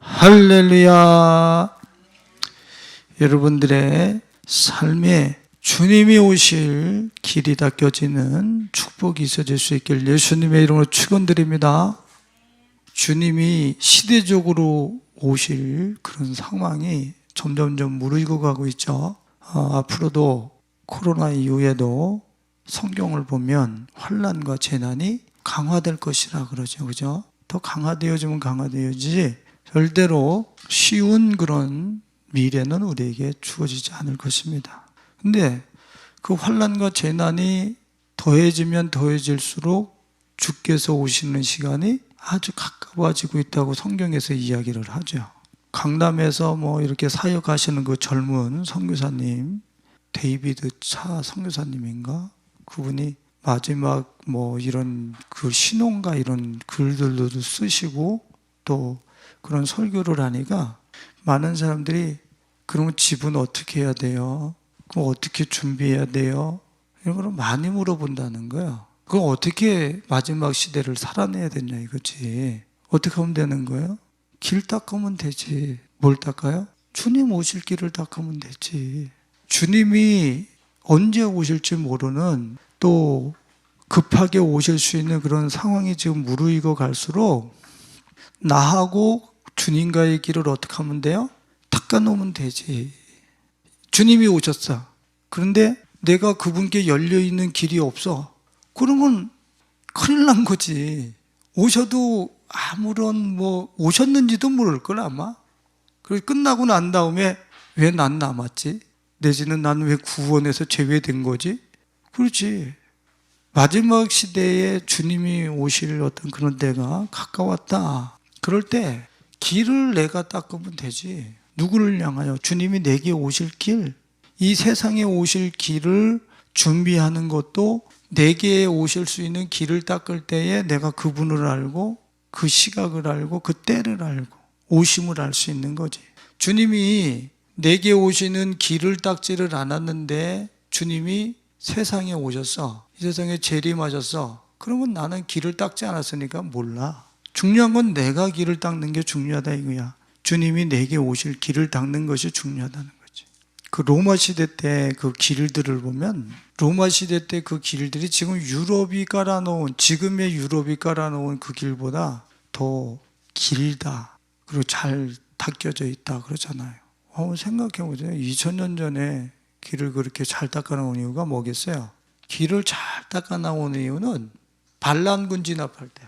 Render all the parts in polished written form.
할렐루야. 여러분들의 삶에 주님이 오실 길이 닦여지는 축복이 있어질 수 있길 예수님의 이름으로 축원드립니다. 주님이 시대적으로 오실 그런 상황이 점점점 무르익어 가고 있죠. 앞으로도 코로나 이후에도 성경을 보면 환난과 재난이 강화될 것이라 그러죠. 그죠? 더 강화되어지면 강화되어지지 절대로 쉬운 그런 미래는 우리에게 주어지지 않을 것입니다. 근데 그 환난과 재난이 더해지면 더해질수록 주께서 오시는 시간이 아주 가까워지고 있다고 성경에서 이야기를 하죠. 강남에서 이렇게 사역하시는 그 젊은 선교사님, 데이비드 차 선교사님인가? 그분이 마지막 이런 그 신혼가 이런 글들도 쓰시고 또 그런 설교를 하니까 많은 사람들이 그러면 집은 어떻게 해야 돼요? 그럼 어떻게 준비해야 돼요? 이런 걸 많이 물어본다는 거예요. 그럼 어떻게 마지막 시대를 살아내야 되냐 이거지. 어떻게 하면 되는 거예요? 길 닦으면 되지. 뭘 닦아요? 주님 오실 길을 닦으면 되지. 주님이 언제 오실지 모르는 또 급하게 오실 수 있는 그런 상황이 지금 무르익어 갈수록 나하고 주님과의 길을 어떻게 하면 돼요? 닦아놓으면 되지. 주님이 오셨어. 그런데 내가 그분께 열려있는 길이 없어. 그러면 큰일 난 거지. 오셔도 아무런 오셨는지도 모를 걸 아마. 그리고 끝나고 난 다음에 왜 난 남았지? 내지는 난 왜 구원에서 제외된 거지? 그렇지. 마지막 시대에 주님이 오실 어떤 그런 때가 가까웠다. 그럴 때 길을 내가 닦으면 되지. 누구를 향하여? 주님이 내게 오실 길, 이 세상에 오실 길을 준비하는 것도 내게 오실 수 있는 길을 닦을 때에 내가 그분을 알고 그 시각을 알고 그 때를 알고 오심을 알 수 있는 거지. 주님이 내게 오시는 길을 닦지를 않았는데 주님이 세상에 오셨어. 이 세상에 재림하셨어. 그러면 나는 길을 닦지 않았으니까 몰라. 중요한 건 내가 길을 닦는 게 중요하다 이거야. 주님이 내게 오실 길을 닦는 것이 중요하다는 거지. 그 로마 시대 때 그 길들을 보면 로마 시대 때 그 길들이 지금 유럽이 깔아놓은 지금의 유럽이 깔아놓은 그 길보다 더 길다. 그리고 잘 닦여져 있다 그러잖아요. 생각해보세요. 2000년 전에 길을 그렇게 잘 닦아놓은 이유가 뭐겠어요? 길을 잘 닦아놓은 이유는 반란군 진압할 때,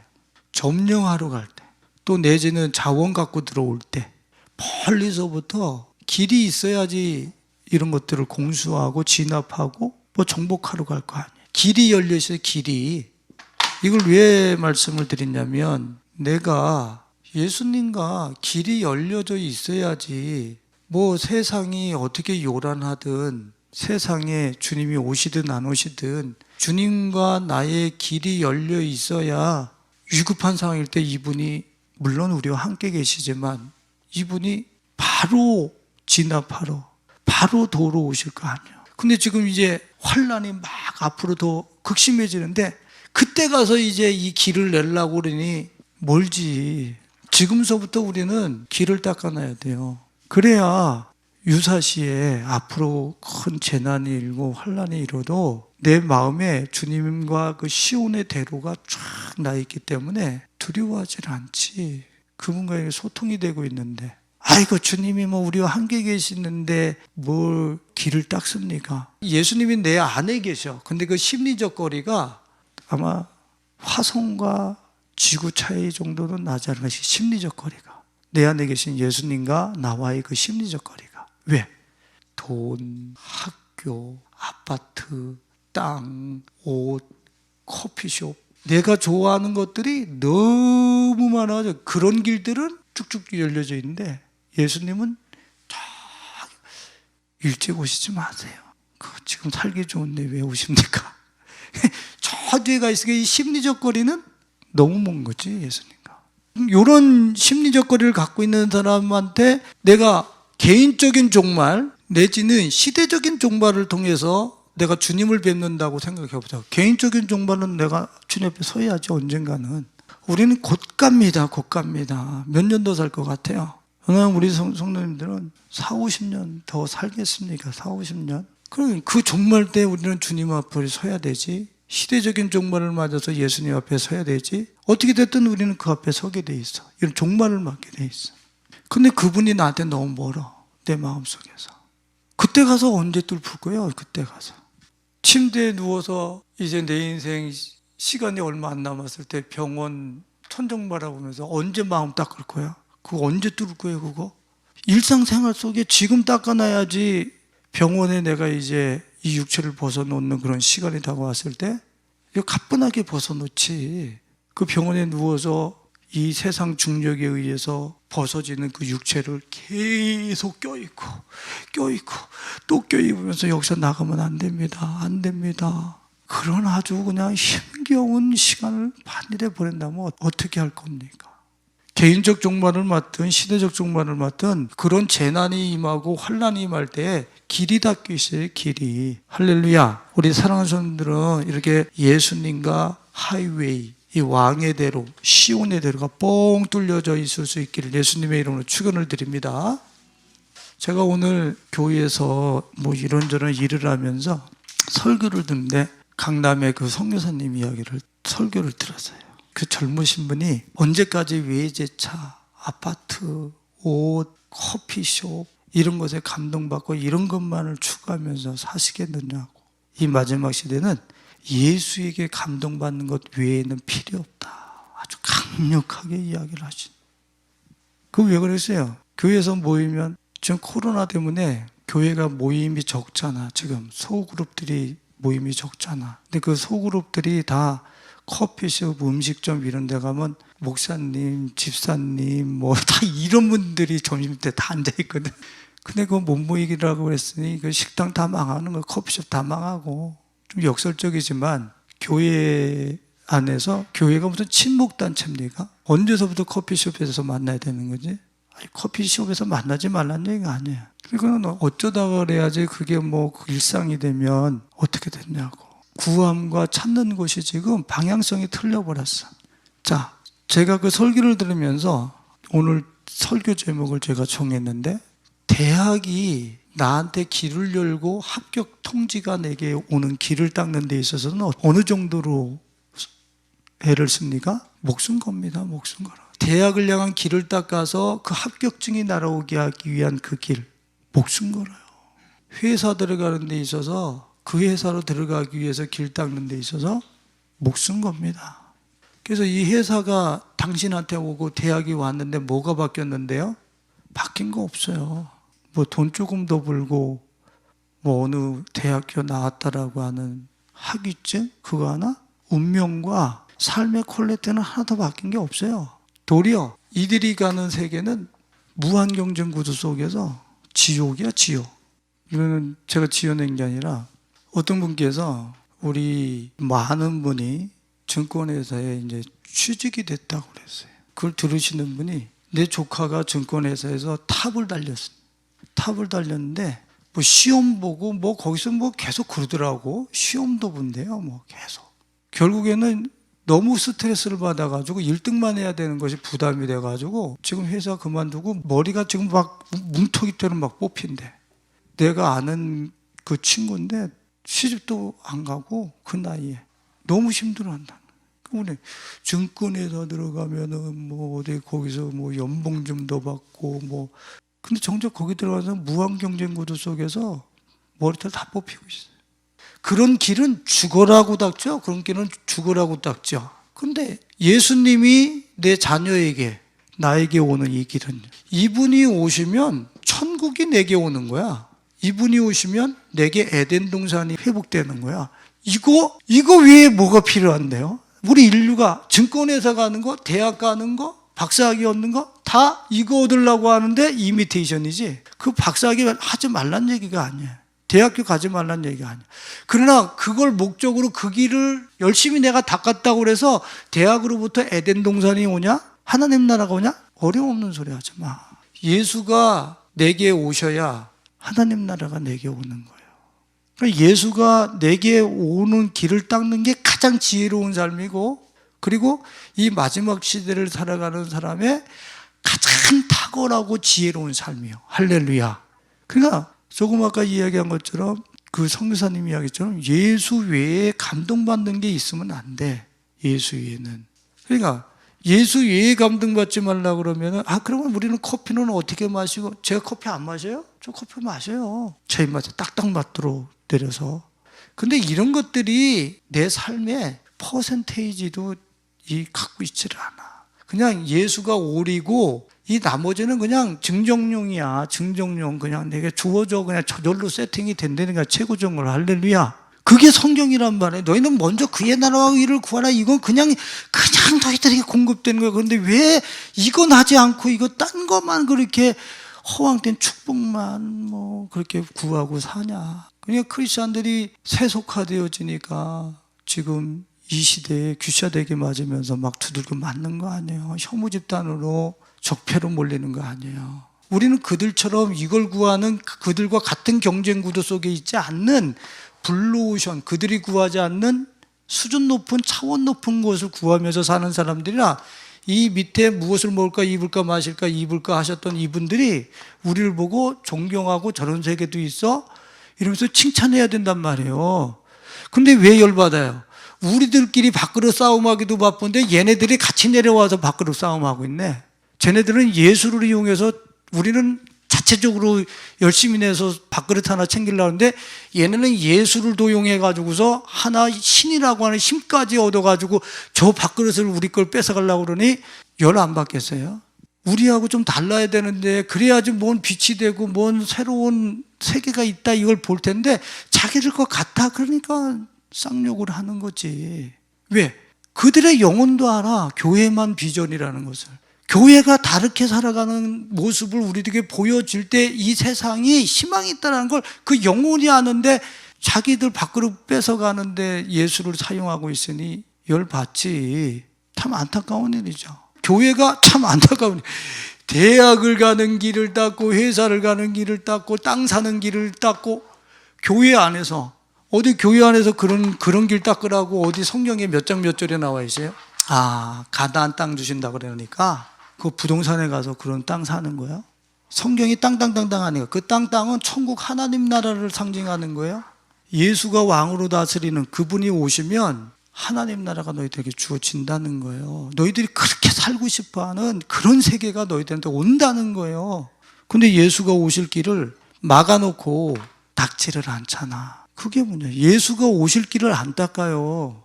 점령하러 갈 때, 또 내지는 자원 갖고 들어올 때 멀리서부터 길이 있어야지 이런 것들을 공수하고 진압하고 정복하러 갈 거 아니에요. 길이 열려 있어요. 길이. 이걸 왜 말씀을 드리냐면 내가 예수님과 길이 열려져 있어야지 세상이 어떻게 요란하든 세상에 주님이 오시든 안 오시든 주님과 나의 길이 열려 있어야 위급한 상황일 때 이분이 물론 우리와 함께 계시지만 이분이 바로 진압하러 바로 도로 오실 거 아니에요. 근데 지금 이제 환란이 막 앞으로 더 극심해지는데 그때 가서 이제 이 길을 내려고 그러니 멀지. 지금서부터 우리는 길을 닦아놔야 돼요. 그래야 유사시에 앞으로 큰 재난이 일고 환란이 일어도 내 마음에 주님과 그 시온의 대로가 쫙 나 있기 때문에 두려워하지 않지. 그분과의 소통이 되고 있는데 아이고 주님이 우리와 함께 계시는데 뭘 길을 닦습니까? 예수님이 내 안에 계셔. 근데 그 심리적 거리가 아마 화성과 지구 차이 정도는 나지 않을까 싶어요. 심리적 거리가. 내 안에 계신 예수님과 나와의 그 심리적 거리가. 왜? 돈, 학교, 아파트, 땅, 옷, 커피숍. 내가 좋아하는 것들이 너무 많아져. 그런 길들은 쭉쭉 열려져 있는데 예수님은 일찍 오시지 마세요. 지금 살기 좋은데 왜 오십니까? 저 뒤에가 있으니까 이 심리적 거리는 너무 먼 거지 예수님과. 이런 심리적 거리를 갖고 있는 사람한테 내가 개인적인 종말 내지는 시대적인 종말을 통해서 내가 주님을 뵙는다고 생각해보자. 개인적인 종말은 내가 주님 앞에 서야지 언젠가는. 우리는 곧 갑니다. 몇 년 더 살 것 같아요? 그러나 우리 성도님들은 4, 50년 더 살겠습니까? 4, 50년? 그럼 그 종말 때 우리는 주님 앞에 서야 되지. 시대적인 종말을 맞아서 예수님 앞에 서야 되지. 어떻게 됐든 우리는 그 앞에 서게 돼 있어. 이런 종말을 맞게 돼 있어. 근데 그분이 나한테 너무 멀어. 내 마음속에서. 그때 가서 언제 뚫을 거예요? 그때 가서. 침대에 누워서 이제 내 인생 시간이 얼마 안 남았을 때 병원 천정 바라보면서 언제 마음 닦을 거야? 그거 언제 뚫을 거예요, 그거? 일상생활 속에 지금 닦아놔야지 병원에 내가 이제 이 육체를 벗어놓는 그런 시간이 다가왔을 때 이거 가뿐하게 벗어놓지. 그 병원에 누워서 이 세상 중력에 의해서 벗어지는 그 육체를 계속 껴입고 또 껴입으면서 여기서 나가면 안 됩니다. 안 됩니다. 그런 아주 그냥 힘겨운 시간을 반일에 보낸다면 어떻게 할 겁니까? 개인적 종말을 맞든 시대적 종말을 맞든 그런 재난이 임하고 환난이 임할 때 길이 닫혀 있어요. 길이. 할렐루야. 우리 사랑하는 성도들은 이렇게 예수님과 하이웨이, 이 왕의 대로, 시온의 대로가 뻥 뚫려져 있을 수 있기를 예수님의 이름으로 축원을 드립니다. 제가 오늘 교회에서 뭐 이런저런 일을 하면서 설교를 듣는데 강남의 그 선교사님 이야기를 설교를 들었어요. 그 젊으신 분이 언제까지 외제차, 아파트, 옷, 커피숍 이런 것에 감동받고 이런 것만을 추구하면서 사시겠느냐고. 이 마지막 시대는 예수에게 감동받는 것 외에는 필요 없다. 아주 강력하게 이야기를 하신. 그 왜 그랬어요? 교회에서 모이면 지금 코로나 때문에 교회가 모임이 적잖아. 지금 소그룹들이 모임이 적잖아. 근데 그 소그룹들이 다 커피숍, 음식점 이런 데 가면 목사님, 집사님 뭐 다 이런 분들이 점심때 다 앉아있거든. 근데 그거 못 모이기라고 그랬으니 그 식당 다 망하는 거, 커피숍 다 망하고. 좀 역설적이지만 교회 안에서 교회가 무슨 친목단체입니까? 언제서부터 커피숍에서 만나야 되는 거지? 아니, 커피숍에서 만나지 말라는 얘기가 아니에요. 그러니까 어쩌다가 그래야지 그게 뭐 일상이 되면 어떻게 됐냐고. 구함과 찾는 곳이 지금 방향성이 틀려버렸어. 자, 제가 그 설교를 들으면서 오늘 설교 제목을 제가 정했는데 대학이 나한테 길을 열고 합격 통지가 내게 오는 길을 닦는 데 있어서는 어느 정도로 애를 씁니까? 목숨 겁니다. 목숨 걸어. 대학을 향한 길을 닦아서 그 합격증이 날아오게 하기 위한 그 길, 목숨 걸어요. 회사 들어가는 데 있어서 그 회사로 들어가기 위해서 길 닦는 데 있어서 목숨 겁니다. 그래서 이 회사가 당신한테 오고 대학이 왔는데 뭐가 바뀌었는데요? 바뀐 거 없어요. 뭐 돈 조금 더 벌고 뭐 어느 대학교 나왔다라고 하는 학위증 그거 하나? 운명과 삶의 퀄리티는 하나도 바뀐 게 없어요. 도리어 이들이 가는 세계는 무한 경쟁 구조 속에서 지옥이야, 지옥. 이거는 제가 지어낸 게 아니라 어떤 분께서 우리 많은 분이 증권회사에 이제 취직이 됐다고 그랬어요. 그걸 들으시는 분이 내 조카가 증권회사에서 탑을 달렸습니다. 탑을 달렸는데 뭐 시험 보고 뭐 거기서 뭐 계속 그러더라고. 시험도 본대요. 뭐 계속. 결국에는 너무 스트레스를 받아가지고 1등만 해야 되는 것이 부담이 돼가지고 지금 회사 그만두고 머리가 지금 막 뭉텅이처럼 막 뽑힌대. 내가 아는 그 친구인데 시집도 안 가고 그 나이에 너무 힘들어한다. 우리 증권회사 들어가면은 뭐 어디 거기서 뭐 연봉 좀 더 받고 뭐 근데 정작 거기 들어가서 무한 경쟁 구도 속에서 머리털 다 뽑히고 있어요. 그런 길은 죽어라고 닦죠. 그런 길은 죽어라고 닦죠. 근데 예수님이 내 자녀에게 나에게 오는 이 길은 이분이 오시면 천국이 내게 오는 거야. 이분이 오시면 내게 에덴 동산이 회복되는 거야. 이거 외에 뭐가 필요한데요? 우리 인류가 증권회사 가는 거, 대학 가는 거, 박사학위 얻는 거 다 이거 얻으려고 하는데 이미테이션이지. 그 박사학위 하지 말란 얘기가 아니에요. 대학교 가지 말란 얘기가 아니에요. 그러나 그걸 목적으로 그 길을 열심히 내가 닦았다고 그래서 대학으로부터 에덴 동산이 오냐? 하나님 나라가 오냐? 어려움 없는 소리 하지 마. 예수가 내게 오셔야 하나님 나라가 내게 오는 거예요. 그러니까 예수가 내게 오는 길을 닦는 게 가장 지혜로운 삶이고 그리고 이 마지막 시대를 살아가는 사람의 가장 탁월하고 지혜로운 삶이요. 할렐루야. 그러니까 조금 아까 이야기한 것처럼 그 성교사님 이야기처럼 예수 외에 감동받는 게 있으면 안 돼. 예수 외에는. 그러니까 예수 외에 감동받지 말라고 그러면은 그러면 우리는 커피는 어떻게 마시고, 제가 커피 안 마셔요? 저 커피 마셔요. 제 입맛에 딱딱 맞도록 내려서. 근데 이런 것들이 내 삶의 퍼센테이지도 갖고 있지를 않아. 그냥 예수가 올이고 이 나머지는 그냥 증정용이야. 증정용. 그냥 내게 주어져 그냥 저절로 세팅이 된다니까 최고적인 걸. 할렐루야. 그게 성경이란 말이에요. 너희는 먼저 그의 나라와 의를 구하라. 이건 그냥 너희들에게 공급되는 거야. 그런데 왜 이건 하지 않고 이거 딴 것만 그렇게 허황된 축복만 그렇게 구하고 사냐. 그러니까 크리스천들이 세속화되어지니까 지금 이 시대에 귀샤되게 맞으면서 막 두들겨 맞는 거 아니에요. 혐오 집단으로 적폐로 몰리는 거 아니에요. 우리는 그들처럼 이걸 구하는 그들과 같은 경쟁 구도 속에 있지 않는 블루오션, 그들이 구하지 않는 수준 높은 차원 높은 것을 구하면서 사는 사람들이라 이 밑에 무엇을 먹을까 입을까 마실까 입을까 하셨던 이분들이 우리를 보고 존경하고 저런 세계도 있어? 이러면서 칭찬해야 된단 말이에요. 근데 왜 열받아요? 우리들끼리 밥그릇 싸움하기도 바쁜데 얘네들이 같이 내려와서 밥그릇 싸움하고 있네. 쟤네들은 예수를 이용해서 우리는 자체적으로 열심히 내서 밥그릇 하나 챙기려고 하는데 얘네는 예수를 도용해가지고서 하나 신이라고 하는 힘까지 얻어가지고 저 밥그릇을 우리 걸 뺏어가려고 그러니 열 안 받겠어요? 우리하고 좀 달라야 되는데 그래야지 뭔 빛이 되고 뭔 새로운 세계가 있다 이걸 볼 텐데 자기들 것 같아. 그러니까 쌍욕을 하는 거지. 왜? 그들의 영혼도 알아. 교회만 비전이라는 것을. 교회가 다르게 살아가는 모습을 우리에게 보여줄 때 이 세상이 희망이 있다는 걸 그 영혼이 아는데 자기들 밥그릇 뺏어가는데 예수를 사용하고 있으니 열받지. 참 안타까운 일이죠. 교회가 참 안타까운 일. 대학을 가는 길을 닦고 회사를 가는 길을 닦고 땅 사는 길을 닦고 교회 안에서 어디 교회 안에서 그런 길 닦으라고 어디 성경에 몇 장 몇 절에 나와 있어요? 가나안 땅 주신다 그러니까 그 부동산에 가서 그런 땅 사는 거예요? 성경이 땅땅땅땅 하니까 그 땅은 천국 하나님 나라를 상징하는 거예요. 예수가 왕으로 다스리는 그분이 오시면 하나님 나라가 너희들에게 주어진다는 거예요. 너희들이 그렇게 살고 싶어하는 그런 세계가 너희들한테 온다는 거예요. 근데 예수가 오실 길을 막아놓고 닦지를 않잖아. 그게 문제예요. 예수가 오실 길을 안 닦아요.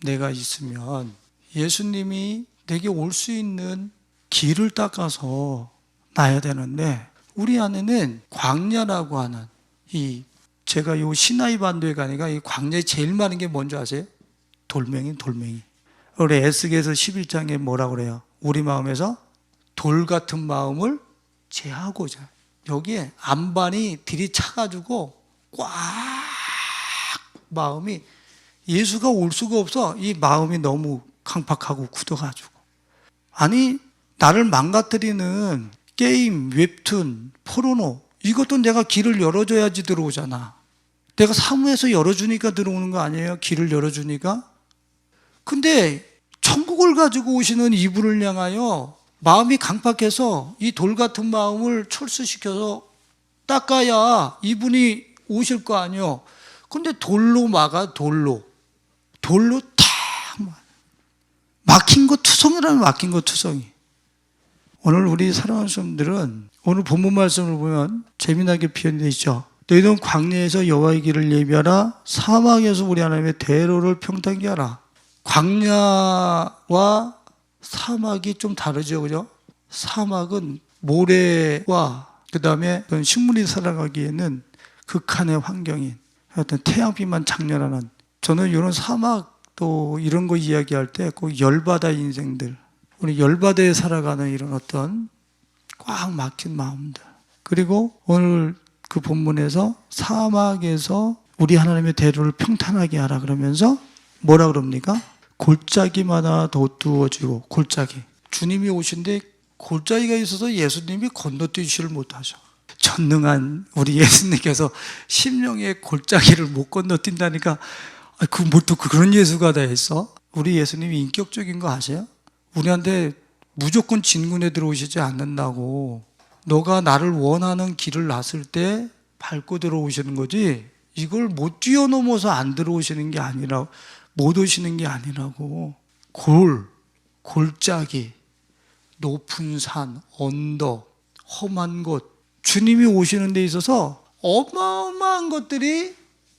내가 있으면 예수님이 내게 올 수 있는 길을 닦아서 놔야 되는데 우리 안에는 광야라고 하는 제가 요 시나이 반도에 가니까 이 광야에 제일 많은 게 뭔지 아세요? 돌멩이. 우리 에스겔서 11장에 뭐라 그래요? 우리 마음에서 돌 같은 마음을 제하고자. 여기에 안반이 들이차가지고 꽉 마음이 예수가 올 수가 없어. 이 마음이 너무 강팍하고 굳어가지고. 아니 나를 망가뜨리는 게임, 웹툰, 포르노 이것도 내가 길을 열어줘야지 들어오잖아. 내가 사무에서 열어주니까 들어오는 거 아니에요? 길을 열어주니까. 근데 천국을 가지고 오시는 이분을 향하여 마음이 강팍해서 이 돌 같은 마음을 철수시켜서 닦아야 이분이 오실 거 아니에요. 근데 돌로 막아. 돌로 탁 막힌 거 투성이라면 막힌 거 투성이. 오늘 우리 사랑하는 사람들은 오늘 본문 말씀을 보면 재미나게 표현되어 있죠. 너희는 광야에서 여호와의 길을 예비하라. 사막에서 우리 하나님의 대로를 평탄케 하라. 광야와 사막이 좀 다르죠, 그죠? 사막은 모래와 그 다음에 식물이 살아가기에는 극한의 환경인 어떤 태양빛만 장렬하는. 저는 이런 사막 또 이런 거 이야기할 때 꼭 열바다 인생들, 우리 열바다에 살아가는 이런 어떤 꽉 막힌 마음들. 그리고 오늘 그 본문에서 사막에서 우리 하나님의 대로를 평탄하게 하라 그러면서 뭐라 그럽니까? 골짜기마다 돋두어지고. 골짜기. 주님이 오신데 골짜기가 있어서 예수님이 건너뛰지를 못하셔. 전능한 우리 예수님께서 심령의 골짜기를 못 건너뛴다니까. 뭐 또 그런 예수가 다 있어? 우리 예수님이 인격적인 거 아세요? 우리한테 무조건 진군에 들어오시지 않는다고. 너가 나를 원하는 길을 놨을 때 밟고 들어오시는 거지, 이걸 못 뛰어넘어서 안 들어오시는 게 아니라, 못 오시는 게 아니라고. 골짜기, 높은 산, 언덕, 험한 곳, 주님이 오시는 데 있어서 어마어마한 것들이,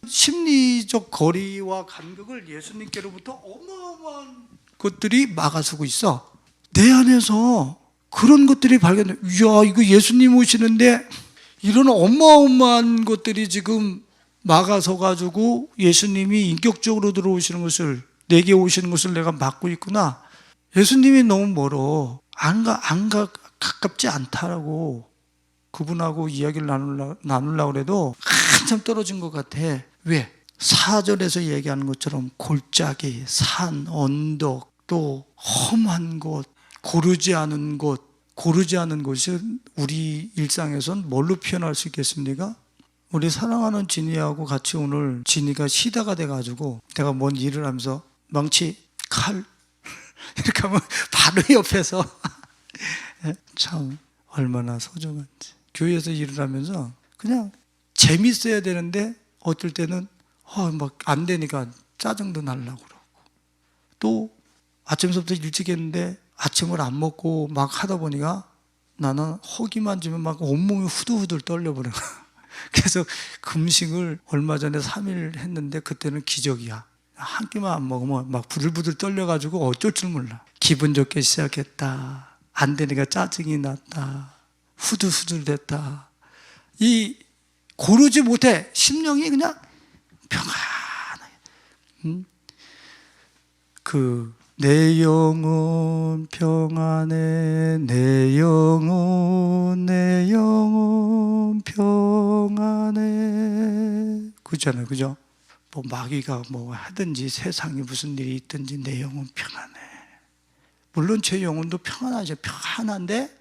심리적 거리와 간격을 예수님께로부터 어마어마한 것들이 막아서고 있어. 내 안에서 그런 것들이 발견돼. 이야, 이거 예수님 오시는데 이런 어마어마한 것들이 지금 막아서 가지고 예수님이 인격적으로 들어오시는 것을, 내게 오시는 것을 내가 막고 있구나. 예수님이 너무 멀어. 가깝지 않다라고 그분하고 이야기를 나누려고 해도 한참 떨어진 것 같아. 왜? 4절에서 얘기하는 것처럼 골짜기, 산, 언덕, 또 험한 곳, 고르지 않은 곳이 우리 일상에선 뭘로 표현할 수 있겠습니까? 우리 사랑하는 진이하고 같이 오늘 진이가 시다가 돼가지고 내가 뭔 일을 하면서 망치, 칼 이렇게 하면 바로 옆에서 참 얼마나 소중한지. 교회에서 일을 하면서 그냥 재밌어야 되는데 어떨 때는 막 안 되니까 짜증도 날라고 그러고, 또 아침부터 일찍 했는데 아침을 안 먹고 막 하다 보니까 나는 허기만 지면 막 온몸이 후들후들 떨려버려. 그래서 금식을 얼마 전에 3일 했는데 그때는 기적이야. 한 끼만 안 먹으면 막 부들부들 떨려가지고 어쩔 줄 몰라. 기분 좋게 시작했다, 안 되니까 짜증이 났다, 후들후들 됐다. 이 고르지 못해. 심령이 그냥 평안하게. 내 영혼 평안해, 내 영혼 평안해. 그렇잖아요, 그죠? 뭐 마귀가 뭐 하든지 세상에 무슨 일이 있든지 내 영혼 평안해. 물론 제 영혼도 평안하죠. 평안한데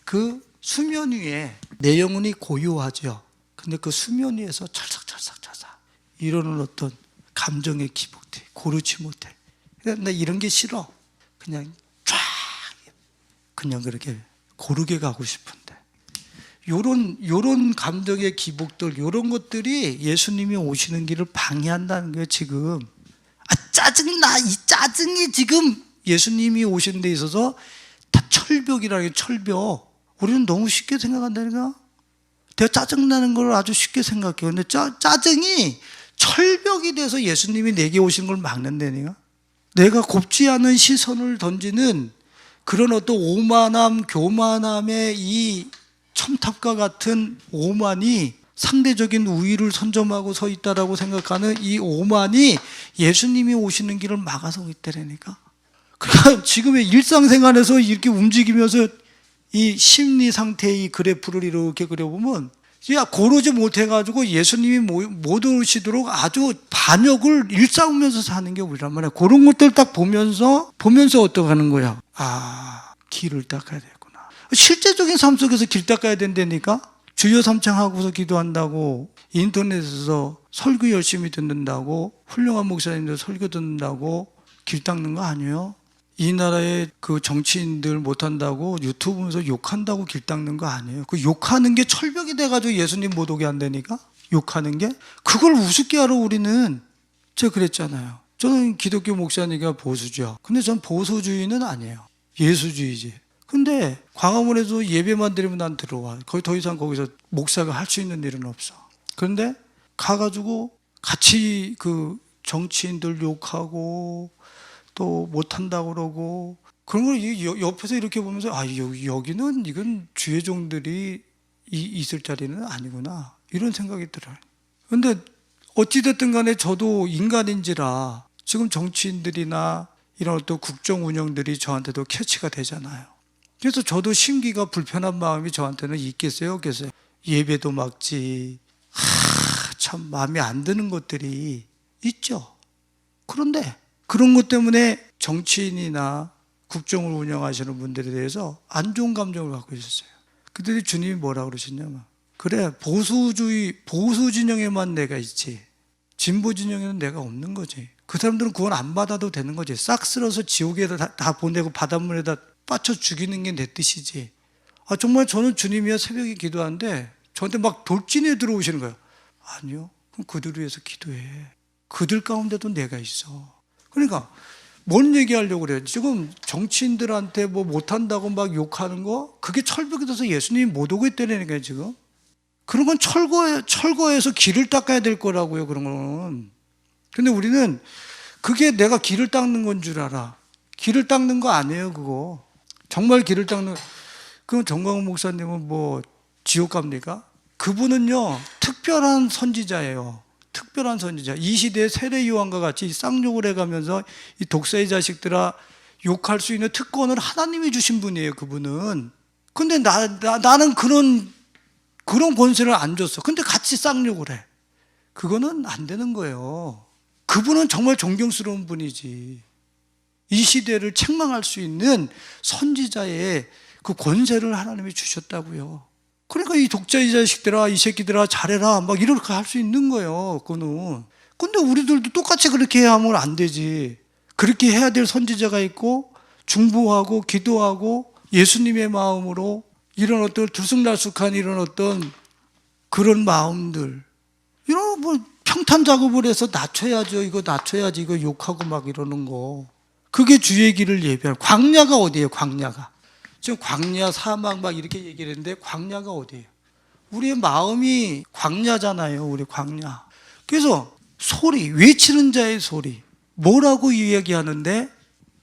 그 수면 위에 내 영혼이 고요하죠. 근데 그 수면 위에서 철썩철썩 이러는 어떤 감정의 기복들 고르지 못해. 나 이런 게 싫어. 그냥 그냥 그렇게 고르게 가고 싶은데, 요런 감정의 기복들, 요런 것들이 예수님이 오시는 길을 방해한다는 거예요. 지금 짜증나. 이 짜증이 지금 예수님이 오시는 데 있어서 다 철벽이라는 게, 철벽. 우리는 너무 쉽게 생각한다니까. 내가 짜증나는 걸 아주 쉽게 생각해요. 근데 짜증이 철벽이 돼서 예수님이 내게 오신 걸 막는다니까. 내가 곱지 않은 시선을 던지는 그런 어떤 오만함, 교만함의 이 첨탑과 같은 오만이, 상대적인 우위를 선점하고 서 있다라고 생각하는 이 오만이 예수님이 오시는 길을 막아서 있다라니까. 그러니까 지금의 일상생활에서 이렇게 움직이면서 이 심리 상태의 이 그래프를 이렇게 그려보면, 고르지 못해가지고 예수님이 못 오시도록 아주 반역을 일삼으면서 사는 게 우리란 말이야. 그런 것들 딱 보면서 어떻게 하는 거야? 길을 닦아야 되구나. 실제적인 삶 속에서 길 닦아야 된다니까. 주여 삼창하고서 기도한다고, 인터넷에서 설교 열심히 듣는다고, 훌륭한 목사님들 설교 듣는다고 길 닦는 거 아니에요. 이 나라의 그 정치인들 못한다고 유튜브 보면서 욕한다고 길 닦는 거 아니에요. 그 욕하는 게 철벽이 돼가지고 예수님 못 오게 한다니까. 욕하는 게 그걸 우습게 하러 우리는. 제가 그랬잖아요. 저는 기독교 목사니까 보수죠. 근데 전 보수주의는 아니에요. 예수주의지. 근데 광화문에서 예배만 드리면 난 들어와. 거의 더 이상 거기서 목사가 할 수 있는 일은 없어. 그런데 가가지고 같이 그 정치인들 욕하고 또 못한다고 그러고, 그런 걸 옆에서 이렇게 보면서 여기는 이건 주의 종들이 있을 자리는 아니구나, 이런 생각이 들어요. 그런데 어찌됐든 간에 저도 인간인지라 지금 정치인들이나 이런 또 국정 운영들이 저한테도 캐치가 되잖아요. 그래서 저도 심기가 불편한 마음이 저한테는 있겠어요, 없겠어요? 예배도 막지, 참 마음에 안 드는 것들이 있죠. 그런데 그런 것 때문에 정치인이나 국정을 운영하시는 분들에 대해서 안 좋은 감정을 갖고 있었어요. 그때 주님이 뭐라고 그러셨냐면, 그래, 보수 진영에만 내가 있지 진보 진영에는 내가 없는 거지. 그 사람들은 구원 안 받아도 되는 거지. 싹 쓸어서 지옥에다 다 보내고 바닷물에다 빠쳐 죽이는 게 내 뜻이지. 정말 저는 주님이야 새벽에 기도하는데 저한테 막 돌진해 들어오시는 거예요. 아니요. 그럼 그들을 위해서 기도해. 그들 가운데도 내가 있어. 그러니까 뭔 얘기하려고 그래요? 지금 정치인들한테 뭐 못한다고 막 욕하는 거, 그게 철벽이 돼서 예수님이 못 오고 있다는 거예요, 지금. 그런 건 철거해서 길을 닦아야 될 거라고요, 그런 건. 근데 우리는 그게 내가 길을 닦는 건 줄 알아. 길을 닦는 거 아니에요, 그거. 정말 길을 닦는, 그럼 정광훈 목사님은 뭐 지옥 갑니까? 그분은요, 특별한 선지자예요. 특별한 선지자. 이 시대의 세례 요한과 같이 쌍욕을 해가면서 이 독사의 자식들아 욕할 수 있는 특권을 하나님이 주신 분이에요, 그분은. 근데 나는 그런 권세를 안 줬어. 근데 같이 쌍욕을 해. 그거는 안 되는 거예요. 그분은 정말 존경스러운 분이지. 이 시대를 책망할 수 있는 선지자의 그 권세를 하나님이 주셨다고요. 그러니까 이 독자의 자식들아, 이 새끼들아, 잘해라, 막 이렇게 할 수 있는 거예요, 그거는. 근데 우리들도 똑같이 그렇게 해야 하면 안 되지. 그렇게 해야 될 선지자가 있고, 중보하고, 기도하고, 예수님의 마음으로 이런 어떤 들쑥날쑥한 이런 어떤 그런 마음들, 이런 뭐 평탄 작업을 해서 낮춰야죠. 이거 낮춰야지. 이거 욕하고 막 이러는 거. 그게 주의 길을 예비하는. 광야가 어디예요, 광야가? 지금 광야, 사막 막 이렇게 얘기를 했는데 광야가 어디예요? 우리의 마음이 광야잖아요, 우리 광야. 그래서 소리, 외치는 자의 소리. 뭐라고 이야기하는데?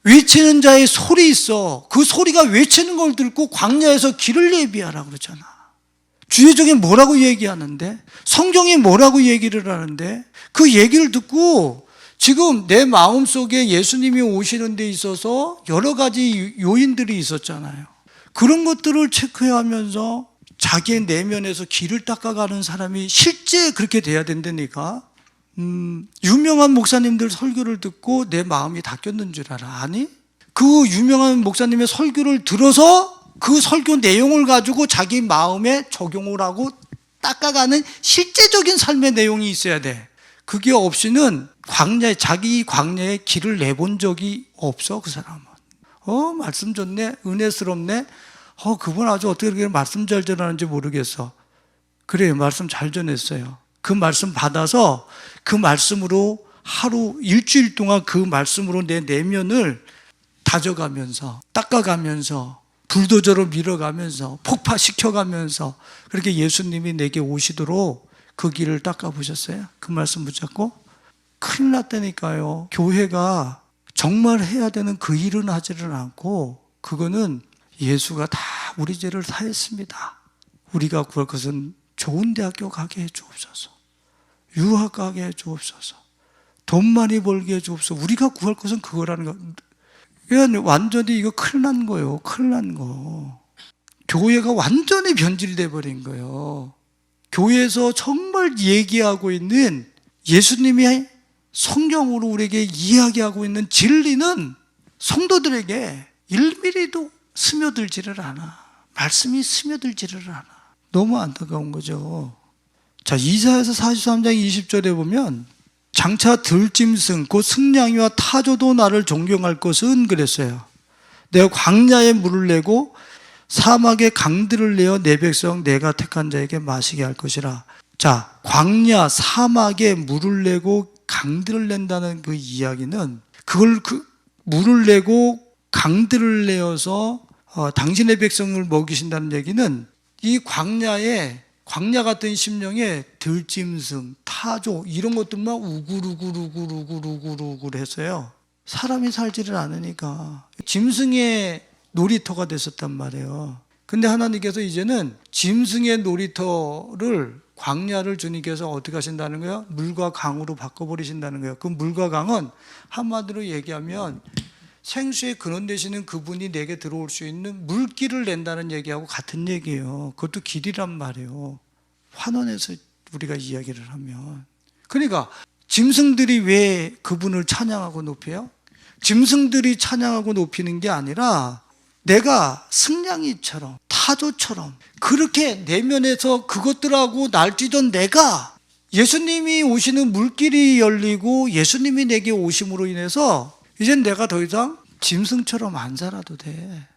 외치는 자의 소리 있어. 그 소리가 외치는 걸 듣고 광야에서 길을 예비하라 그러잖아. 주의적에 뭐라고 얘기하는데? 성경이 뭐라고 얘기를 하는데? 그 얘기를 듣고 지금 내 마음속에 예수님이 오시는 데 있어서 여러 가지 요인들이 있었잖아요. 그런 것들을 체크하면서 자기의 내면에서 길을 닦아가는 사람이 실제 그렇게 돼야 된다니까. 유명한 목사님들 설교를 듣고 내 마음이 닦였는 줄 알아. 아니? 그 유명한 목사님의 설교를 들어서 그 설교 내용을 가지고 자기 마음에 적용을 하고 닦아가는 실제적인 삶의 내용이 있어야 돼. 그게 없이는 자기 광야에 길을 내본 적이 없어, 그 사람은. 말씀 좋네, 은혜스럽네. 그분 아주 어떻게 그렇게 말씀 잘 전하는지 모르겠어. 그래요, 말씀 잘 전했어요. 그 말씀 받아서 그 말씀으로 하루, 일주일 동안 그 말씀으로 내 내면을 다져가면서, 닦아가면서, 불도저로 밀어가면서, 폭파시켜가면서, 그렇게 예수님이 내게 오시도록 그 길을 닦아보셨어요? 그 말씀 붙잡고? 큰일 났다니까요. 교회가 정말 해야 되는 그 일은 하지를 않고, 그거는 예수가 다 우리 죄를 사했습니다. 우리가 구할 것은 좋은 대학교 가게 해 주옵소서. 유학 가게 해 주옵소서. 돈 많이 벌게 해 주옵소서. 우리가 구할 것은 그거라는 거. 그러니까 완전히 이거 큰일 난 거예요. 큰일 난 거. 교회가 완전히 변질돼 버린 거예요. 교회에서 정말 얘기하고 있는 예수님이 성경으로 우리에게 이야기하고 있는 진리는 성도들에게 1mm도 스며들지를 않아. 말씀이 스며들지를 않아. 너무 안타까운 거죠. 자, 이사야서 43장 20절에 보면 장차 들짐승 곧 승냥이와 타조도 나를 존경할 것은 그랬어요. 내가 광야에 물을 내고 사막에 강들을 내어 내 백성 내가 택한 자에게 마시게 할 것이라. 자, 광야, 사막에 물을 내고 강들을 낸다는 그 이야기는 그걸 물을 내고 강들을 내어서 당신의 백성을 먹이신다는 얘기는 이 광야 같은 심령에 들짐승, 타조 이런 것들만 우글우글우글우글우글 했어요. 사람이 살지를 않으니까 짐승의 놀이터가 됐었단 말이에요. 근데 하나님께서 이제는 짐승의 놀이터를 광야를 주님께서 어떻게 하신다는 거예요? 물과 강으로 바꿔버리신다는 거예요. 그 물과 강은 한마디로 얘기하면 생수의 근원 되시는 그분이 내게 들어올 수 있는 물길을 낸다는 얘기하고 같은 얘기예요. 그것도 길이란 말이에요. 환원해서 우리가 이야기를 하면. 그러니까 짐승들이 왜 그분을 찬양하고 높여요? 짐승들이 찬양하고 높이는 게 아니라 내가 승냥이처럼 타조처럼 그렇게 내면에서 그것들하고 날뛰던 내가 예수님이 오시는 물길이 열리고 예수님이 내게 오심으로 인해서 이젠 내가 더 이상 짐승처럼 안 살아도 돼.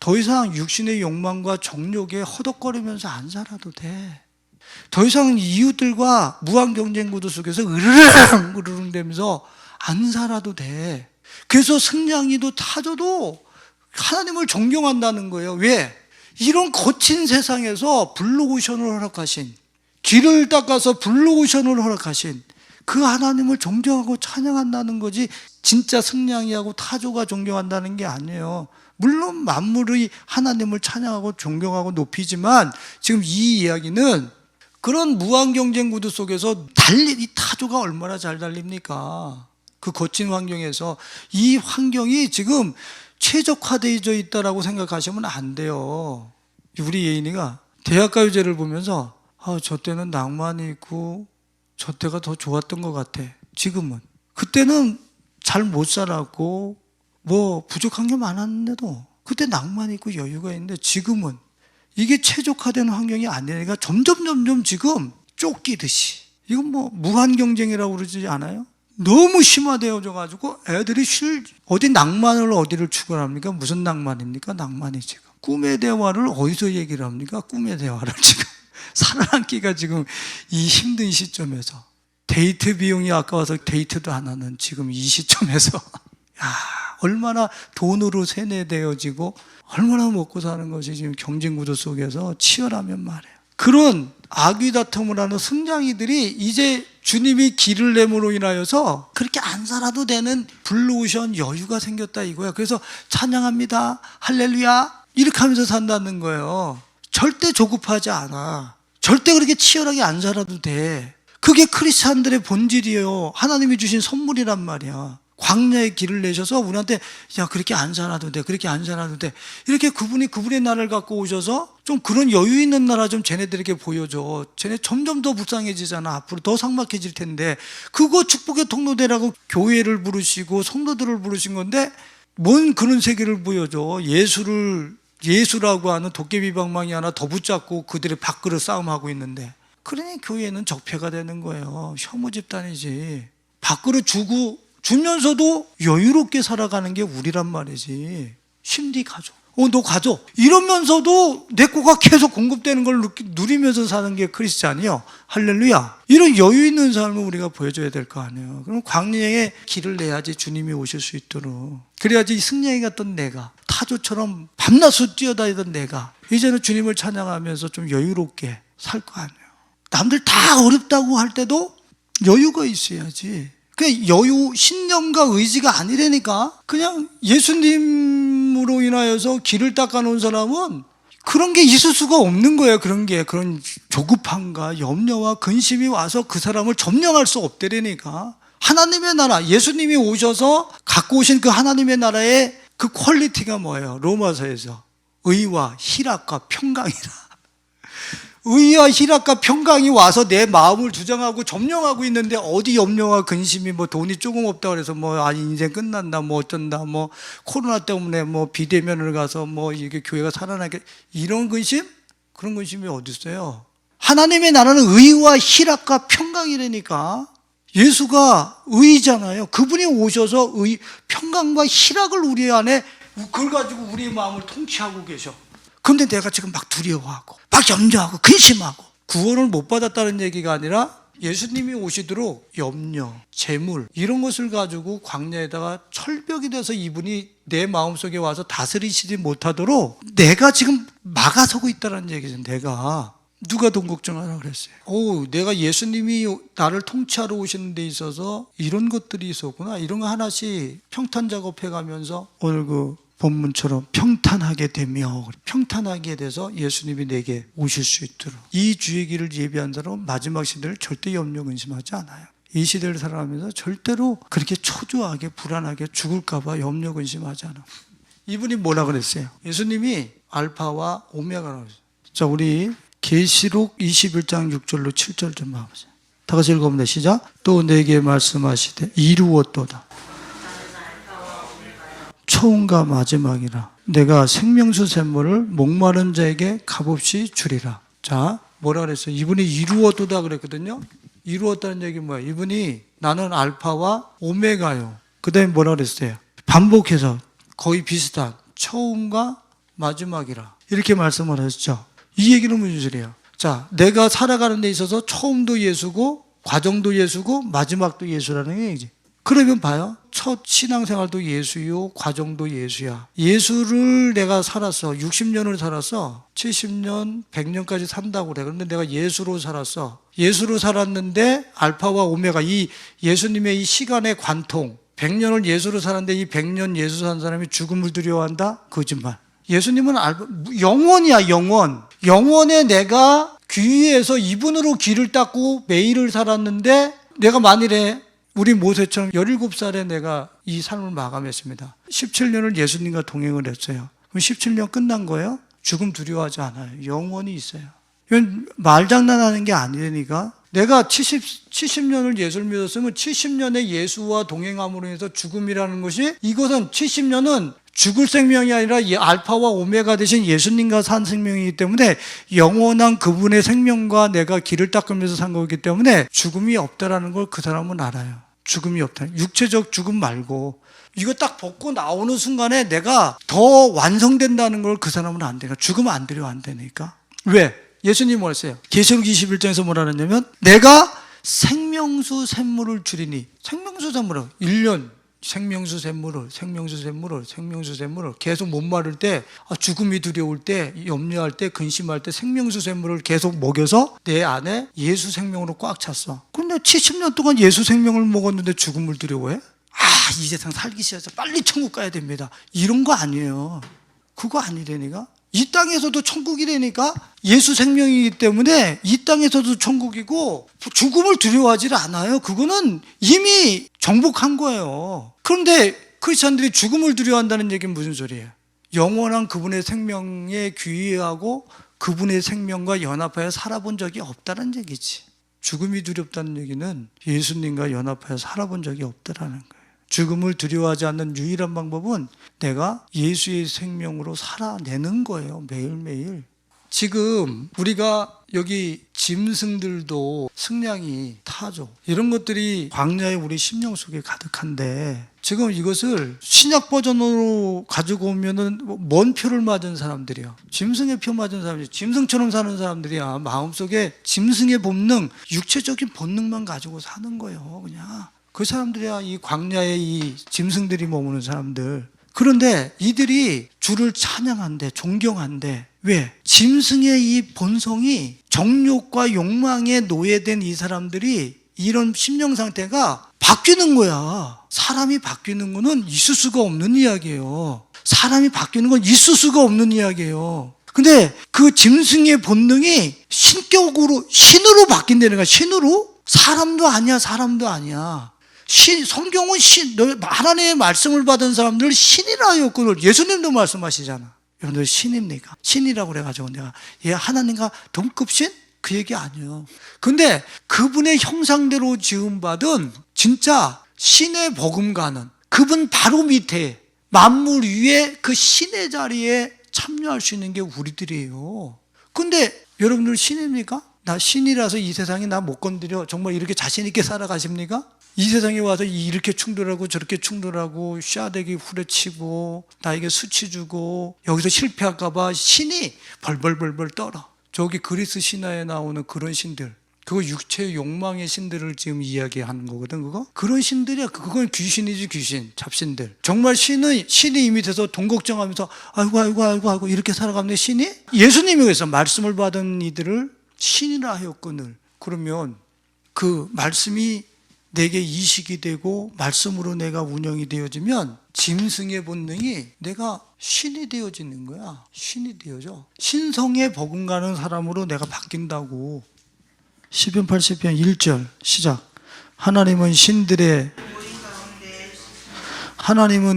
더 이상 육신의 욕망과 정욕에 허덕거리면서 안 살아도 돼. 더 이상 이웃들과 무한 경쟁 구도 속에서 으르릉 되면서 안 살아도 돼. 그래서 승냥이도 타조도 하나님을 존경한다는 거예요. 왜? 이런 거친 세상에서 블루오션을 허락하신, 길을 닦아서 블루오션을 허락하신 그 하나님을 존경하고 찬양한다는 거지, 진짜 승냥이하고 타조가 존경한다는 게 아니에요. 물론 만물의 하나님을 찬양하고 존경하고 높이지만 지금 이 이야기는 그런 무한 경쟁 구도 속에서 이 타조가 얼마나 잘 달립니까? 그 거친 환경에서. 이 환경이 지금 최적화되어져 있다라고 생각하시면 안 돼요. 우리 예인이가 대학가요제를 보면서 저 때는 낭만이 있고 저 때가 더 좋았던 것 같아. 지금은. 그때는 잘 못 살았고 뭐 부족한 게 많았는데도 그때 낭만이 있고 여유가 있는데 지금은 이게 최적화된 환경이 아니니까 점점 지금 쫓기듯이, 이건 뭐 무한 경쟁이라고 그러지 않아요? 너무 심화되어져 가지고 애들이 어디 낭만을 어디를 추구합니까? 무슨 낭만입니까? 낭만이 지금 꿈의 대화를 어디서 얘기를 합니까? 꿈의 대화를 지금 살아남기가 지금 이 힘든 시점에서, 데이트 비용이 아까워서 데이트도 안 하는 지금 이 시점에서 얼마나 돈으로 세뇌되어지고 얼마나 먹고 사는 것이 지금 경쟁 구도 속에서 치열하면 말이에요. 그런 아귀다툼을 하는 승냥이들이 이제 주님이 길을 내므로 인하여서 그렇게 안 살아도 되는 블루오션 여유가 생겼다 이거야. 그래서 찬양합니다, 할렐루야, 이렇게 하면서 산다는 거예요. 절대 조급하지 않아. 절대 그렇게 치열하게 안 살아도 돼. 그게 크리스찬들의 본질이에요. 하나님이 주신 선물이란 말이야. 광야의 길을 내셔서 우리한테 그렇게 안 살아도 돼, 그렇게 안 살아도 돼, 이렇게 그분의 나라를 갖고 오셔서 좀 그런 여유 있는 나라 좀 쟤네들에게 보여줘. 쟤네 점점 더 불쌍해지잖아. 앞으로 더 삭막해질 텐데. 그거 축복의 통로되라고 교회를 부르시고 성도들을 부르신 건데 뭔 그런 세계를 보여줘. 예수라고 하는 도깨비 방망이 하나 더 붙잡고 그들의 밥그릇 싸움하고 있는데, 그러니 교회는 적폐가 되는 거예요. 혐오 집단이지. 밥그릇 주면서도 여유롭게 살아가는 게 우리란 말이지. 심리 가져. 너 가져. 이러면서도 내 거가 계속 공급되는 걸 누리면서 사는 게 크리스찬이요. 할렐루야. 이런 여유 있는 삶을 우리가 보여줘야 될 거 아니에요. 그럼 광야에 길을 내야지 주님이 오실 수 있도록. 그래야지 승냥이 같던 내가, 타조처럼 밤낮으로 뛰어다니던 내가 이제는 주님을 찬양하면서 좀 여유롭게 살 거 아니에요. 남들 다 어렵다고 할 때도 여유가 있어야지. 그 여유, 신념과 의지가 아니라니까. 그냥 예수님으로 인하여서 길을 닦아놓은 사람은 그런 게 있을 수가 없는 거예요. 그런 조급함과 염려와 근심이 와서 그 사람을 점령할 수 없다라니까. 하나님의 나라, 예수님이 오셔서 갖고 오신 그 하나님의 나라의 그 퀄리티가 뭐예요? 로마서에서 의와 희락과 평강이라. 의와 희락과 평강이 와서 내 마음을 주장하고 점령하고 있는데, 어디 염려와 근심이 돈이 조금 없다 그래서 인생 끝난다, 어쩐다, 코로나 때문에 비대면을 가서 이게 교회가 살아나게, 이런 근심? 그런 근심이 어디 있어요? 하나님의 나라는 의와 희락과 평강이라니까. 예수가 의잖아요. 그분이 오셔서 평강과 희락을 우리 안에, 그걸 가지고 우리의 마음을 통치하고 계셔. 근데 내가 지금 막 두려워하고 막 염려하고 근심하고, 구원을 못 받았다는 얘기가 아니라 예수님이 오시도록 염려, 재물 이런 것을 가지고 광야에다가 철벽이 돼서 이분이 내 마음속에 와서 다스리시지 못하도록 내가 지금 막아서고 있다는 얘기죠. 내가. 누가 돈 걱정하라 그랬어요? 내가 예수님이 나를 통치하러 오시는 데 있어서 이런 것들이 있었구나. 이런 거 하나씩 평탄 작업해 가면서 오늘 그 본문처럼 평탄하게 되며, 평탄하게 돼서 예수님이 내게 오실 수 있도록. 이 주의 길을 예비한 사람은 마지막 시대를 절대 염려 근심하지 않아요. 이 시대를 살아가면서 절대로 그렇게 초조하게 불안하게 죽을까 봐 염려 근심하지 않아. 이분이 뭐라 그랬어요? 예수님이 알파와 오메가라고 그랬어요. 자, 우리 계시록 21장 6절로 7절 좀 봐보세요. 다 같이 읽어봅니다. 시작. 또 내게 말씀하시되 이루었도다. 처음과 마지막이라. 내가 생명수 샘물을 목마른 자에게 값없이 주리라. 자, 뭐라 그랬어요? 이분이 이루었도다 그랬거든요. 이루었다는 얘기 뭐야? 이분이 나는 알파와 오메가요. 그 다음에 뭐라 그랬어요? 반복해서 거의 비슷한 처음과 마지막이라 이렇게 말씀을 하셨죠. 이 얘기는 무슨 소리예요? 자, 내가 살아가는 데 있어서 처음도 예수고 과정도 예수고 마지막도 예수라는 얘기지. 그러면 봐요. 첫 신앙생활도 예수요, 과정도 예수야. 예수를 내가 살았어. 60년을 살았어. 70년, 100년까지 산다고 그래. 그런데 내가 예수로 살았어. 예수로 살았는데 알파와 오메가, 이 예수님의 이 시간의 관통, 100년을 예수로 살았는데 이 100년 예수 산 사람이 죽음을 두려워한다? 거짓말. 예수님은 영원이야, 영원. 영원에 내가 귀에서 이분으로 귀를 닦고 매일을 살았는데, 내가 만일에 우리 모세처럼 17살에 내가 이 삶을 마감했습니다. 17년을 예수님과 동행을 했어요. 그럼 17년 끝난 거예요? 죽음 두려워하지 않아요. 영원히 있어요. 이건 말장난하는 게 아니니까. 내가 70년을 예수를 믿었으면 70년의 예수와 동행함으로 해서 죽음이라는 것이, 이것은 70년은 죽을 생명이 아니라 알파와 오메가 되신 예수님과 산 생명이기 때문에 영원한 그분의 생명과 내가 길을 닦으면서 산 거기 때문에 죽음이 없다라는 걸 그 사람은 알아요. 죽음이 없다. 육체적 죽음 말고 이거 딱 벗고 나오는 순간에 내가 더 완성된다는 걸 그 사람은 안 되니까. 죽으면 안 되려 안 되니까. 왜? 예수님이 뭐랬어요? 계시록 21장에서 뭐라 그랬냐면 내가 생명수 샘물을 주리니, 생명수 샘물을 1년 생명수 샘물을 계속 못 마를 때, 죽음이 두려울 때, 염려할 때, 근심할 때 생명수 샘물을 계속 먹여서 내 안에 예수 생명으로 꽉 찼어. 근데 70년 동안 예수 생명을 먹었는데 죽음을 두려워해? 이 세상 살기 싫어서 빨리 천국 가야 됩니다. 이런 거 아니에요. 그거 아니라니까. 이 땅에서도 천국이라니까. 예수 생명이기 때문에 이 땅에서도 천국이고 죽음을 두려워하지 않아요. 그거는 이미 정복한 거예요. 그런데 크리스찬들이 죽음을 두려워한다는 얘기는 무슨 소리예요? 영원한 그분의 생명에 귀의하고 그분의 생명과 연합하여 살아본 적이 없다는 얘기지. 죽음이 두렵다는 얘기는 예수님과 연합하여 살아본 적이 없다라는 거예요. 죽음을 두려워하지 않는 유일한 방법은 내가 예수의 생명으로 살아내는 거예요. 매일매일. 지금 우리가 여기 짐승들도 승량이 타죠. 이런 것들이 광야의 우리 심령 속에 가득한데, 지금 이것을 신약 버전으로 가지고 오면은 뭔 표를 맞은 사람들이야. 짐승의 표 맞은 사람들이, 짐승처럼 사는 사람들이야. 마음속에 짐승의 본능, 육체적인 본능만 가지고 사는 거예요. 그냥 그 사람들이야. 이 광야의 이 짐승들이 머무는 사람들. 그런데 이들이 주를 찬양한대, 존경한대. 왜? 짐승의 이 본성이, 정욕과 욕망에 노예된 이 사람들이 이런 심령 상태가 바뀌는 거야. 사람이 바뀌는 거는 있을 수가 없는 이야기예요. 사람이 바뀌는 건 있을 수가 없는 이야기예요. 근데 그 짐승의 본능이 신격으로, 신으로 바뀐다는 거야. 신으로? 사람도 아니야, 사람도 아니야. 성경은 하나님의 말씀을 받은 사람들 신이라 하였거든. 예수님도 말씀하시잖아. 여러분들 신입니까? 신이라고 그래가지고 내가 얘 하나님과 동급신? 그 얘기 아니에요. 근데 그분의 형상대로 지음받은 진짜 신의 버금가는 그분 바로 밑에 만물 위에 그 신의 자리에 참여할 수 있는 게 우리들이에요. 근데 여러분들 신입니까? 나 신이라서 이 세상에 나 못 건드려. 정말 이렇게 자신 있게 살아가십니까? 이 세상에 와서 이렇게 충돌하고 저렇게 충돌하고 샤대기 후려치고 나에게 수치 주고 여기서 실패할까 봐 신이 벌벌벌벌 떨어. 저기 그리스 신화에 나오는 그런 신들, 그거 육체의 욕망의 신들을 지금 이야기하는 거거든. 그런 신들이야. 그건 귀신이지, 귀신, 잡신들. 정말 신이 이미 돼서 돈 걱정하면서 아이고 이렇게 살아가는데 신이, 예수님이 그래서 말씀을 받은 이들을 신이라 하였거늘. 그러면 그 말씀이 내게 이식이 되고 말씀으로 내가 운영이 되어지면 짐승의 본능이 내가 신이 되어지는 거야. 신이 되어져. 신성에 버금가는 사람으로 내가 바뀐다고. 시편 80편 1절 시작. 하나님은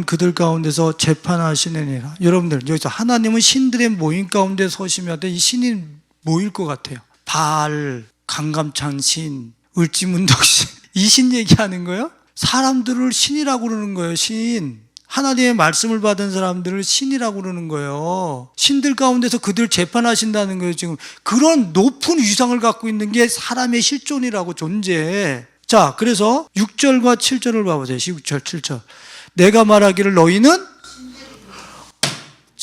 그들 가운데서 재판하시느니라. 여러분들 여기서 하나님은 신들의 모임 가운데 서시면 이 신이 뭐일 것 같아요? 바알, 강감찬 신, 을지문덕 신, 이 신 얘기하는 거예요? 사람들을 신이라고 그러는 거예요. 신. 하나님의 말씀을 받은 사람들을 신이라고 그러는 거예요. 신들 가운데서 그들 재판하신다는 거예요. 지금 그런 높은 위상을 갖고 있는 게 사람의 실존이라고, 존재. 자, 그래서 6절과 7절을 봐보세요. 6절, 7절. 내가 말하기를 너희는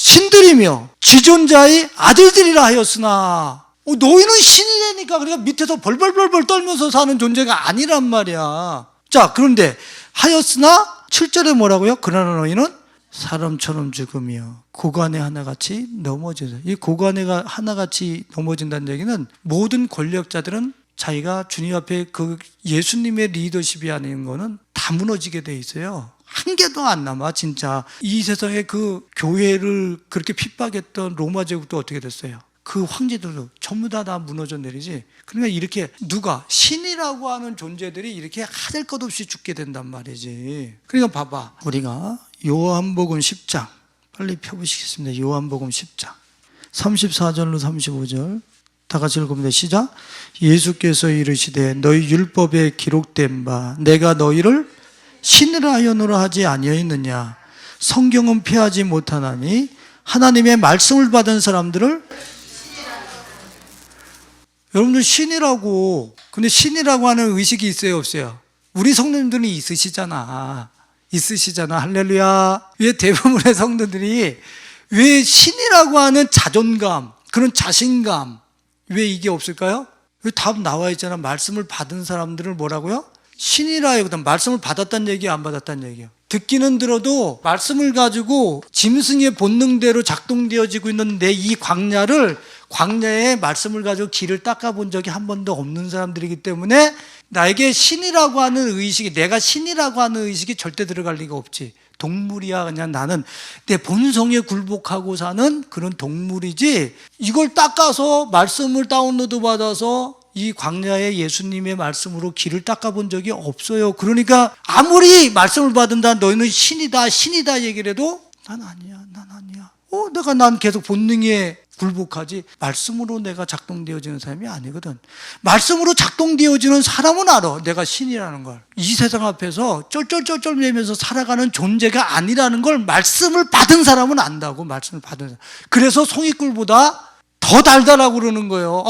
신들이며 지존자의 아들들이라 하였으나 너희는 신이라니까. 그러니까 밑에서 벌벌벌벌 떨면서 사는 존재가 아니란 말이야. 자, 그런데 하였으나 7절에 뭐라고요? 그러나 너희는 사람처럼 죽으며 고관에 하나같이 넘어져서, 이 고관에가 하나같이 넘어진다는 얘기는 모든 권력자들은 자기가 주님 앞에 그 예수님의 리더십이 아닌 거는 다 무너지게 돼 있어요. 한 개도 안 남아. 진짜 이 세상에 그 교회를 그렇게 핍박했던 로마 제국도 어떻게 됐어요? 그 황제들도 전부 다 무너져 내리지. 그러니까 이렇게 누가 신이라고 하는 존재들이 이렇게 하될 것 없이 죽게 된단 말이지. 그러니까 봐봐, 우리가 요한복음 10장 빨리 펴보시겠습니다. 요한복음 10장 34절로 35절 다 같이 읽어봅니다. 시작. 예수께서 이르시되 너희 율법에 기록된 바 내가 너희를 신이라 하여노라 하지 아니하였느냐. 성경은 피하지 못하나니 하나님의 말씀을 받은 사람들을, 여러분들 신이라고, 근데 신이라고 하는 의식이 있어요 없어요? 우리 성도님들은 있으시잖아. 할렐루야. 왜 대부분의 성도들이 왜 신이라고 하는 자존감, 그런 자신감, 왜 이게 없을까요? 왜 답 나와 있잖아. 말씀을 받은 사람들을 뭐라고요? 신이라 하거든. 말씀을 받았다는 얘기야, 안 받았다는 얘기야? 듣기는 들어도 말씀을 가지고 짐승의 본능대로 작동되어지고 있는 내 이 광야에 말씀을 가지고 길을 닦아본 적이 한 번도 없는 사람들이기 때문에 나에게 신이라고 하는 의식이, 내가 신이라고 하는 의식이 절대 들어갈 리가 없지. 동물이야. 그냥 나는 내 본성에 굴복하고 사는 그런 동물이지, 이걸 닦아서 말씀을 다운로드 받아서 이 광야에 예수님의 말씀으로 길을 닦아본 적이 없어요. 그러니까 아무리 말씀을 받은다, 너희는 신이다 얘기를 해도 난 아니야. 난 계속 본능에 굴복하지 말씀으로 내가 작동되어지는 사람이 아니거든. 말씀으로 작동되어지는 사람은 알아, 내가 신이라는 걸. 이 세상 앞에서 쫄쫄쫄쫄 매면서 살아가는 존재가 아니라는 걸 말씀을 받은 사람은 안다고. 말씀을 받은 사람. 그래서 송이꿀보다 더 달달하고 그러는 거예요.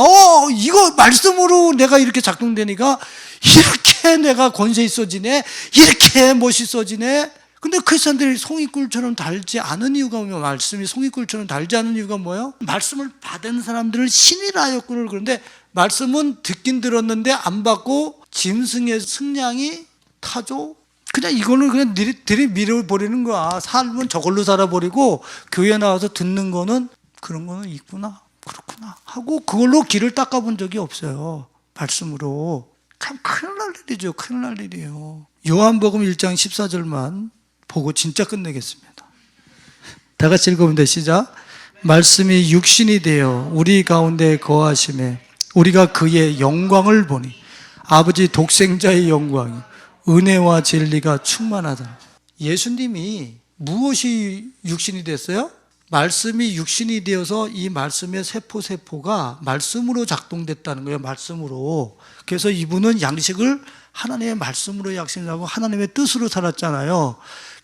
이거 말씀으로 내가 이렇게 작동되니까 이렇게 내가 권세 있어지네, 이렇게 멋있어지네. 근데 크리스천들이 송이꿀처럼 달지 않은 이유가 뭐냐? 말씀이 송이꿀처럼 달지 않은 이유가 뭐예요? 말씀을 받은 사람들을 신이라 하였구나. 그런데 말씀은 듣긴 들었는데 안 받고 짐승의 승량이 타죠. 그냥 이거는 그냥 들이밀어버리는 거야. 삶은 저걸로 살아버리고 교회 나와서 듣는 거는 그런 거는 있구나, 그렇구나 하고 그걸로 길을 닦아본 적이 없어요. 말씀으로. 참 큰일 날 일이죠. 큰일 날 일이에요. 요한복음 1장 14절만 보고 진짜 끝내겠습니다. 다 같이 읽어봅니다. 시작. 말씀이 육신이 되어 우리 가운데 거하심에 우리가 그의 영광을 보니 아버지 독생자의 영광이 은혜와 진리가 충만하다. 예수님이 무엇이 육신이 됐어요? 말씀이 육신이 되어서 이 말씀의 세포가 말씀으로 작동됐다는 거예요. 말씀으로. 그래서 이분은 양식을 하나님의 말씀으로 약식하고 하나님의 뜻으로 살았잖아요.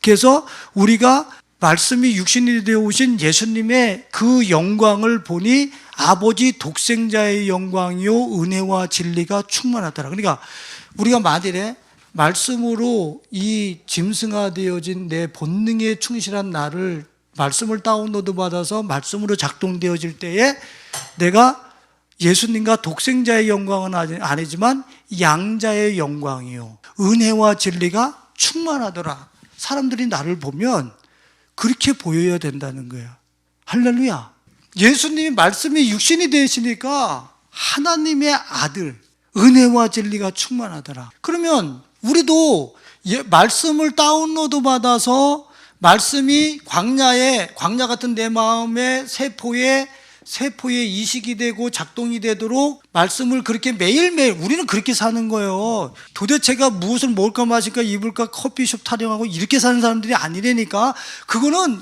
그래서 우리가 말씀이 육신이 되어 오신 예수님의 그 영광을 보니 아버지 독생자의 영광이요 은혜와 진리가 충만하더라. 그러니까 우리가 만일에 말씀으로 이 짐승화되어진 내 본능에 충실한 나를 말씀을 다운로드 받아서 말씀으로 작동되어질 때에 내가 예수님과 독생자의 영광은 아니지만 양자의 영광이요 은혜와 진리가 충만하더라. 사람들이 나를 보면 그렇게 보여야 된다는 거예요. 할렐루야. 예수님이 말씀이 육신이 되시니까 하나님의 아들 은혜와 진리가 충만하더라. 그러면 우리도 말씀을 다운로드 받아서 말씀이 광야 같은 내 마음의 세포에 이식이 되고 작동이 되도록 말씀을 그렇게 매일매일 우리는 그렇게 사는 거예요. 도대체가 무엇을 먹을까 마실까 입을까 커피숍 타령하고 이렇게 사는 사람들이 아니라니까. 그거는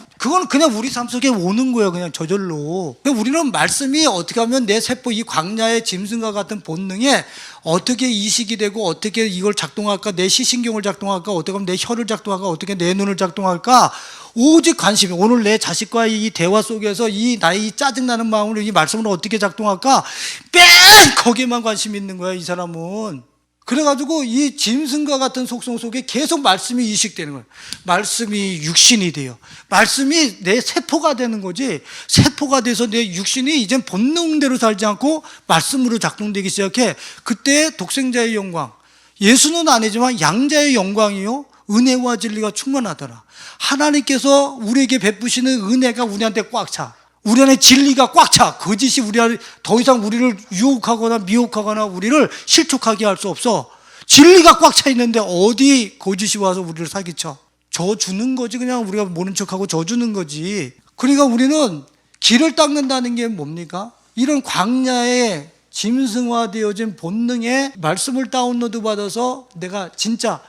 그냥 우리 삶 속에 오는 거예요. 그냥 저절로. 우리는 말씀이 어떻게 하면 내 세포 이 광야의 짐승과 같은 본능에 어떻게 이식이 되고 어떻게 이걸 작동할까, 내 시신경을 작동할까, 어떻게 하면 내 혀를 작동할까, 어떻게 내 눈을 작동할까, 오직 관심이 오늘 내 자식과의 이 대화 속에서 나의 짜증나는 마음으로 이 말씀으로 어떻게 작동할까 맨 거기에만 관심이 있는 거야. 이 사람은 그래가지고 이 짐승과 같은 속성 속에 계속 말씀이 이식되는 거예요. 말씀이 육신이 돼요. 말씀이 내 세포가 되는 거지. 세포가 돼서 내 육신이 이젠 본능대로 살지 않고 말씀으로 작동되기 시작해. 그때 독생자의 영광, 예수는 아니지만 양자의 영광이요, 은혜와 진리가 충만하더라. 하나님께서 우리에게 베푸시는 은혜가 우리한테 꽉 차. 우리 안에 진리가 꽉 차. 거짓이 우리 안에 더 이상 우리를 유혹하거나 미혹하거나 우리를 실족하게 할 수 없어. 진리가 꽉 차 있는데 어디 거짓이 와서 우리를 사기쳐? 저 주는 거지. 그냥 우리가 모른 척하고 저 주는 거지. 그러니까 우리는 길을 닦는다는 게 뭡니까? 이런 광야에 짐승화되어진 본능의 말씀을 다운로드 받아서 나 진짜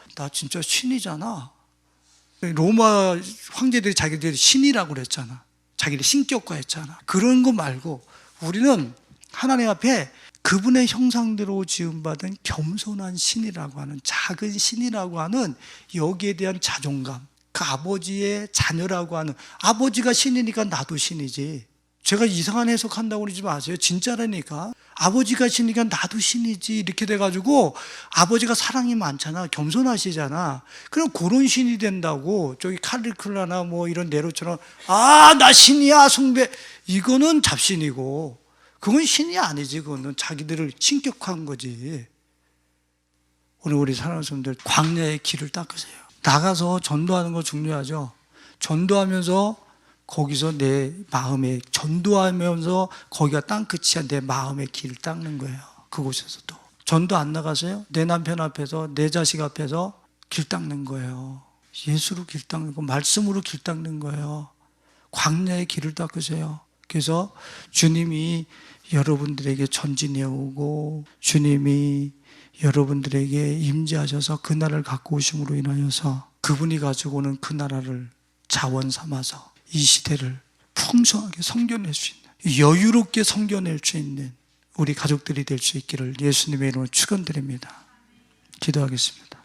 신이잖아. 로마 황제들이 자기들이 신이라고 그랬잖아. 자기를 신격화했잖아. 그런 거 말고 우리는 하나님 앞에 그분의 형상대로 지음받은 겸손한 신이라고 하는, 작은 신이라고 하는 여기에 대한 자존감, 그 아버지의 자녀라고 하는, 아버지가 신이니까 나도 신이지. 제가 이상한 해석한다고 그러지 마세요. 진짜라니까. 아버지가 신이니까 나도 신이지. 이렇게 돼가지고 아버지가 사랑이 많잖아. 겸손하시잖아. 그럼 그런 신이 된다고 저기 칼리클라나 뭐 이런 네로처럼 나 신이야 숭배, 이거는 잡신이고 그건 신이 아니지. 그거는 자기들을 신격화한 거지. 오늘 우리 사랑하는 분들 광야의 길을 닦으세요. 나가서 전도하는 거 중요하죠. 전도하면서 거기서 내 마음에, 전도하면서 거기가 땅끝이야. 내 마음의 길을 닦는 거예요. 그곳에서도. 전도 안 나가세요? 내 남편 앞에서, 내 자식 앞에서 길 닦는 거예요. 예수로 길 닦는 거, 말씀으로 길 닦는 거예요. 광야의 길을 닦으세요. 그래서 주님이 여러분들에게 전진해 오고 주님이 여러분들에게 임재하셔서 그 나라를 갖고 오심으로 인하여서 그분이 가지고 오는 그 나라를 자원 삼아서 이 시대를 풍성하게 섬겨낼 수 있는, 여유롭게 섬겨낼 수 있는 우리 가족들이 될 수 있기를 예수님의 이름으로 축원드립니다. 기도하겠습니다.